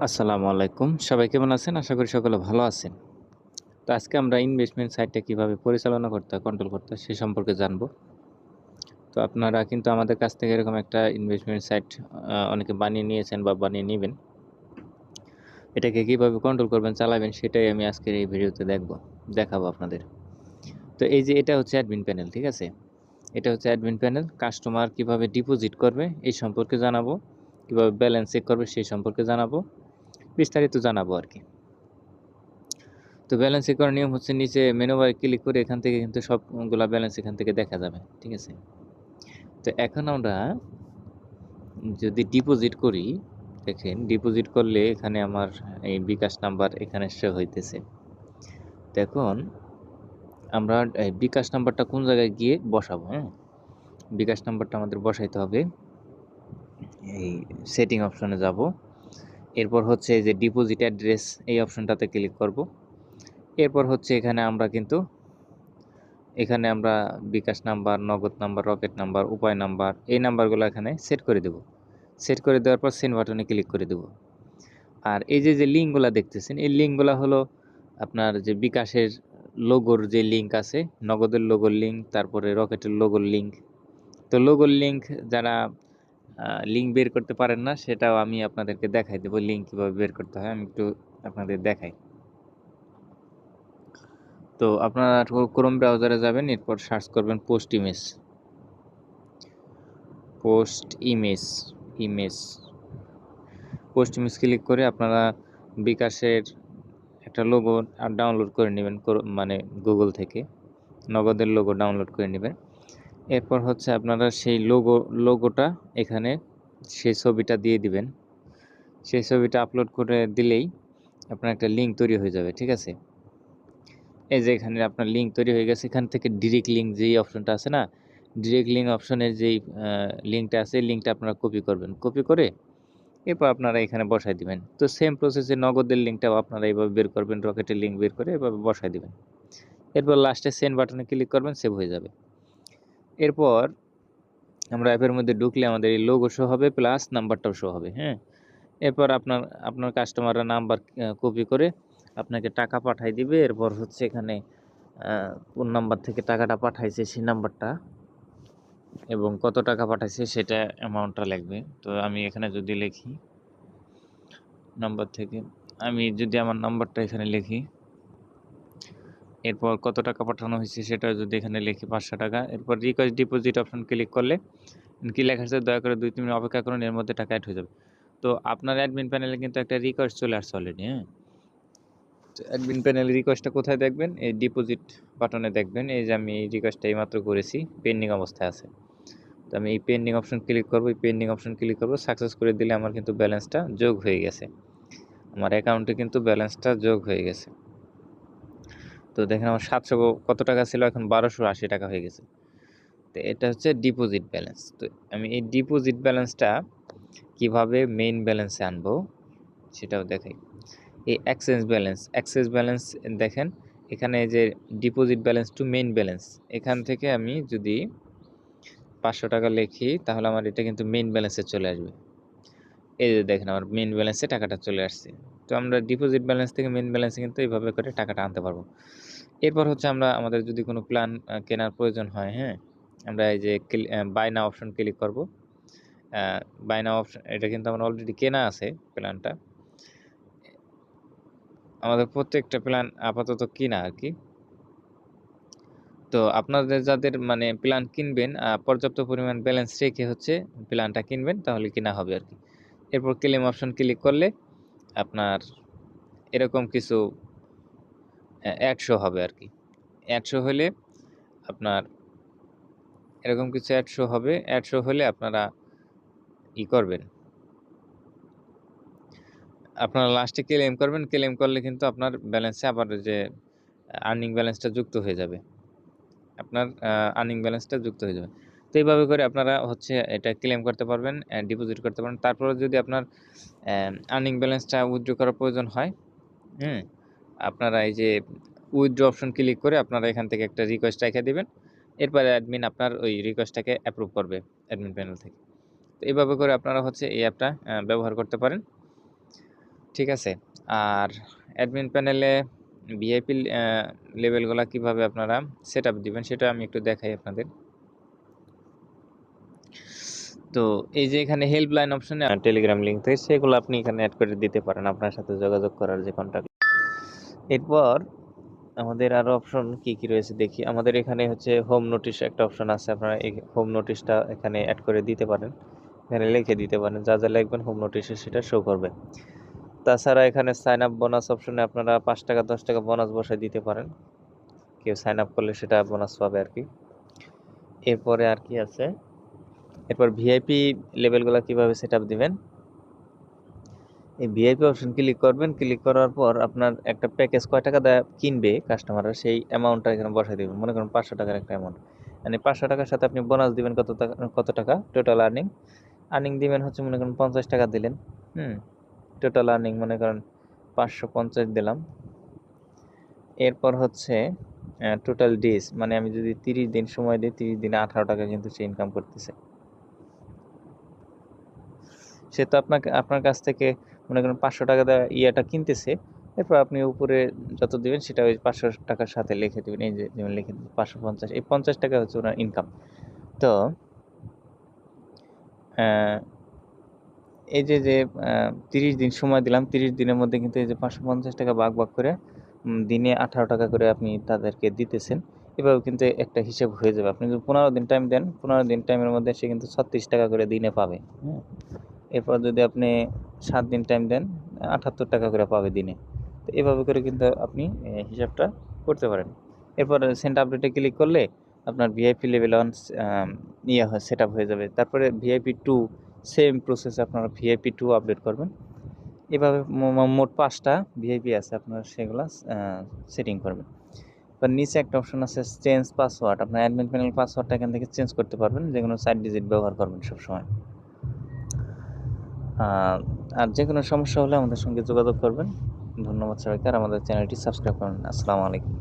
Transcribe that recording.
আসসালামু আলাইকুম। সবাই কেমন আছেন? আশা করি সকলে ভালো আছেন। তো আজকে আমরা ইনভেস্টমেন্ট সাইটটা কিভাবে পরিচালনা করতে হয়, কন্ট্রোল করতে হয় সে সম্পর্কে জানবো। তো আপনারা কিন্তু আমাদের কাছ থেকে এরকম একটা ইনভেস্টমেন্ট সাইট অনেকে বানিয়ে নিয়েছেন বা বানিয়ে নিবেন। এটাকে কিভাবে কন্ট্রোল করবেন, চালাবেন সেটাই আমি আজকের এই ভিডিওতে দেখাবো আপনাদের। তো এই যে এটা হচ্ছে অ্যাডমিন প্যানেল, ঠিক আছে? এটা হচ্ছে অ্যাডমিন প্যানেল। কাস্টমার কিভাবে ডিপোজিট করবে এই সম্পর্কে জানাবো। কিভাবে ব্যালেন্স চেক করবে সেই সম্পর্কে জানাবো। বিস্তারিত জানাবো আরকি। তো ব্যালেন্স চেক করার নিয়ম হচ্ছে নিচে মেনু বারে ক্লিক করে এখান থেকে কিন্তু সবগুলা ব্যালেন্স এখান থেকে দেখা যাবে, ঠিক আছে? তো এখন আমরা যদি ডিপোজিট করি, দেখেন ডিপোজিট করলে এখানে আমার এই বিকাশ নাম্বার এখানে শো হইতেছে। তো এখন আমরা এই বিকাশ নাম্বারটা কোন জায়গায় গিয়ে বসাবো, হ্যাঁ? বিকাশ নাম্বারটা আমাদের বসাইতে হবে এই সেটিং অপশনে যাব। এরপর হচ্ছে এই যে ডিপোজিট অ্যাড্রেস এই অপশনটাতে ক্লিক করব। এরপর হচ্ছে এখানে আমরা বিকাশ নাম্বার, নগদ নাম্বার, রকেট নাম্বার, উপায় নাম্বার এই নাম্বারগুলো এখানে সেট করে দেব। সেট করে দেওয়ার পর সেন্ড বাটনে ক্লিক করে দেব। আর এই যে লিঙ্কগুলা দেখতেছেন, এই লিঙ্কগুলা হলো আপনার যে বিকাশের লোগোর যে লিঙ্ক আছে, নগদের লোগোর লিঙ্ক, তারপরে রকেটের লোগোর লিঙ্ক। তো লোগোর লিঙ্ক যারা লিঙ্ক বের করতে পারেন না, সেটাও আমি আপনাদেরকে দেখাই দেব লিঙ্ক কীভাবে বের করতে হয়। আমি একটু আপনাদের দেখাই। তো আপনারা ক্রোম ব্রাউজারে যাবেন, এরপর সার্চ করবেন post image. Image post image click করে আপনারা বিকাশের একটা লোগো ডাউনলোড করে নেবেন, মানে গুগল থেকে নগদের লোগো ডাউনলোড করে নেবেন। এরপর হচ্ছে আপনারা সেই লোগোটা এখানে সেই ছবিটা দিয়ে দিবেন। সেই ছবিটা আপলোড করে দিলেই আপনার একটা লিঙ্ক তৈরি হয়ে যাবে, ঠিক আছে? এই যে এখানে আপনার লিঙ্ক তৈরি হয়ে গেছে। এখান থেকে ডিরেক্ট লিঙ্ক যেই অপশনটা আছে না, ডিরেক্ট লিঙ্ক অপশনের যেই লিঙ্কটা আছে, লিঙ্কটা আপনারা কপি করবেন। কপি করে এরপর আপনারা এখানে বসায় দিবেন। তো সেম প্রসেসে নগদের লিঙ্কটাও আপনারা এইভাবে বের করবেন, রকেটের লিঙ্ক বের করে এভাবে বসায় দিবেন। এরপর লাস্টে সেন্ড বাটনে ক্লিক করবেন, সেভ হয়ে যাবে। এরপর আমরা অ্যাপের মধ্যে ঢুকলে আমাদের এই লোগো শো হবে প্লাস নাম্বারটাও শো হবে, হ্যাঁ? এরপর আপনার কাস্টমাররা নাম্বার কপি করে আপনাকে টাকা পাঠায় দিবে। এরপর হচ্ছে এখানে কোন নাম্বার থেকে টাকাটা পাঠাইছে সেই নাম্বারটা এবং কত টাকা পাঠাইছে সেটা অ্যামাউন্টটা লিখবে। তো আমি এখানে যদি লিখি নাম্বার থেকে, আমি যদি আমার নাম্বারটা এখানে লিখি, এরপর কত টাকা পাঠানো হয়েছে সেটা যদি এখানে লিখি 500 টাকা। এরপর রিকোয়েস্ট ডিপোজিট অপশন ক্লিক করলে কি লেখা আছে, দয়া করে 2-3 মিনিট অপেক্ষা করুন, এর মধ্যে টাকা অ্যাড হয়ে যাবে। তো আপনার অ্যাডমিন প্যানেলে কিন্তু একটা রিকোয়েস্ট চলে আসছে অলরেডি, হ্যাঁ? তো অ্যাডমিন প্যানেল রিকোয়েস্টটা কোথায় দেখবেন? এই ডিপোজিট বাটনে দেখবেন। এই যে আমি এই রিকোয়েস্টটা এইমাত্র করেছি, পেন্ডিং অবস্থায় আছে। তো আমি এই পেন্ডিং অপশন ক্লিক করব, এই পেন্ডিং অপশন ক্লিক করব, সাকসেস করে দিলে আমার কিন্তু ব্যালেন্সটা যোগ হয়ে গেছে। আমার অ্যাকাউন্টে কিন্তু ব্যালেন্সটা যোগ হয়ে গেছে। তো দেখেন আমার 700 কত টাকা ছিল, এখন 1280 টাকা হয়ে গেছে। তো এটা হচ্ছে ডিপোজিট ব্যালেন্স। তো আমি এই ডিপোজিট ব্যালেন্সটা কিভাবে মেইন ব্যালেন্সে আনবো সেটাও দেখাই। এই অ্যাক্সেস ব্যালেন্স দেখেন, এখানে যে deposit balance to main balance, এখান থেকে আমি যদি 500 টাকা লিখি তাহলে আমার এটা কিন্তু মেইন ব্যালেন্সে চলে আসবে। এই যে দেখেন আমার মেইন ব্যালেন্সে টাকাটা চলে আসছে। তো আমরা ডিপোজিট ব্যালেন্স থেকে মেইন ব্যালেন্সে কিন্তু এইভাবে করে টাকাটা আনতে পারবো। এরপর হচ্ছে আমাদের যদি কোনো প্ল্যান কেনার প্রয়োজন হয়, হ্যাঁ? আমরা এই যে বাই নাও অপশন ক্লিক করব। বাই নাও অপশন, এটা কিন্তু আমার অলরেডি কেনা আছে প্ল্যানটা। আমাদের প্রত্যেকটা প্ল্যান আপাতত কিনা আরকি। তো আপনাদের যাদের মানে প্ল্যান কিনবেন, পর্যাপ্ত পরিমাণ ব্যালেন্স রেখে হচ্ছে প্ল্যানটা কিনবেন, তাহলে কিনা হবে আরকি। এরপর ক্লেম অপশন ক্লিক করলে আপনার এরকম কিছু অ্যাড শো হবে আরকি। অ্যাড শো হলে আপনার এরকম কিছু অ্যাড শো হবে। অ্যাড শো হলে আপনারা করবেন। আপনারা লাস্টে ক্লেম করবেন। ক্লেম করলে কিন্তু আপনার ব্যালেন্সে আবার যে আর্নিং ব্যালেন্সটা যুক্ত হয়ে যাবে। আপনার আর্নিং ব্যালেন্সটা যুক্ত হয়ে যাবে। তো এইভাবে করে আপনারা হচ্ছে এটা ক্লেম করতে পারবেন, ডিপোজিট করতে পারেন। তারপরে যদি আপনার আর্নিং ব্যালেন্সটা উইথড্র করার প্রয়োজন হয়, হুম? আপনারা এই যে উইথড্র অপশন ক্লিক করে আপনারা এখান থেকে একটা রিকোয়েস্ট রেখে দিবেন। এরপরে অ্যাডমিন আপনার ওই রিকোয়েস্টটাকে অ্যাপ্রুভ করবে অ্যাডমিন প্যানেল থেকে। তো এভাবে করে আপনারা হচ্ছে এই অ্যাপটা ব্যবহার করতে পারেন। ঠিক আছে? আর অ্যাডমিন প্যানেলে ভিআইপি লেভেলগুলা কিভাবে আপনারা সেটআপ দিবেন সেটা আমি একটু দেখাই আপনাদের। তো এই যে এখানে হেল্পলাইন অপশনে টেলিগ্রাম লিঙ্ক থাকে সেগুলো আপনি এখানে অ্যাড করে দিতে পারেন আপনার সাথে যোগাযোগ করার যে কন্টাক্ট। এরপর আমাদের আরো অপশন কি রয়েছে দেখি। আমাদের এখানে হচ্ছে হোম নোটিশ একটা অপশন আছে, আপনারা এই হোম নোটিশটা এখানে অ্যাড করে দিতে পারেন, এখানে লিখে দিতে পারেন যা যা লিখবেন হোম নোটিশে সেটা শো করবে। তাছাড়া এখানে সাইন আপ বোনাস অপশনে আপনারা 5 টাকা 10 টাকা বোনাস বসায় দিতে পারেন, কেউ সাইন আপ করলে সেটা বোনাস পাবে আর কি। এরপরে আর কি আছে, এরপর ভিআইপি লেভেলগুলো কিভাবে সেটআপ দিবেন। এই ভিআইপি অপশন ক্লিক করবেন, ক্লিক করার পর আপনার একটা প্যাকেজ কয় টাকা দেয় কিনবে কাস্টমাররা সেই অ্যামাউন্টটা এখানে বসাই দেবেন। মনে করেন 500 টাকার একটা অ্যামাউন্ট, মানে 500 টাকার সাথে আপনি বোনাস দিবেন কত টাকা টোটাল আর্নিং দিবেন হচ্ছে মনে করেন 50 টাকা দিলেন। টোটাল আর্নিং মনে করেন 550 দিলাম। এরপর হচ্ছে টোটাল ডেজ, মানে আমি যদি 30 দিন সময় দিই 30 দিনে 18 টাকা কিন্তু সে ইনকাম করতেছে। সে তো আপনার কাছ থেকে মনে করেন 500 টাকা ইয়েটা কিনতেছে, এরপর আপনি উপরে যত দিবেন সেটা ওই 500 টাকার সাথে লিখে দিবেন। এই যে যেমন লিখে দিবেন 550, এই 50 টাকা হচ্ছে ওনার ইনকাম। তো এই যে 30 দিন সময় দিলাম, 30 দিনের মধ্যে কিন্তু এই যে 550 টাকা ভাগ করে দিনে 18 টাকা করে আপনি তাদেরকে দিতেছেন। এভাবে কিন্তু একটা হিসেব হয়ে যাবে। আপনি যদি 15 দিন টাইম দেন, 15 দিন টাইমের মধ্যে সে কিন্তু 36 টাকা করে দিনে পাবে। এরপর যদি আপনি 7 দিন টাইম দেন 78 টাকা করে পাবে দিনে। তো এভাবে করে কিন্তু আপনি হিসাবটা করতে পারেন। এরপর সেন্ড আপডেটে ক্লিক করলে আপনার ভিআইপি লেভেল 1 সেট আপ হয়ে যাবে। তারপরে ভিআইপি 2 সেম প্রসেসে আপনারা ভিআইপি 2 আপডেট করবেন। এভাবে মোট 5টা ভিআইপি আছে, আপনারা সেগুলো সেটিং করবেন। এবার নিচে একটা অপশন আছে চেঞ্জ পাসওয়ার্ড, আপনার অ্যাডমিন প্যানেল পাসওয়ার্ডটা এখান থেকে চেঞ্জ করতে পারবেন, যেকোনো 4 ডিজিট ব্যবহার করবেন সবসময়। আর যে কোনো সমস্যা হলে আমাদের সঙ্গে যোগাযোগ করবেন। ধন্যবাদ সবাইকে, আর আমাদের চ্যানেলটি সাবস্ক্রাইব করুন। আসসালামু আলাইকুম।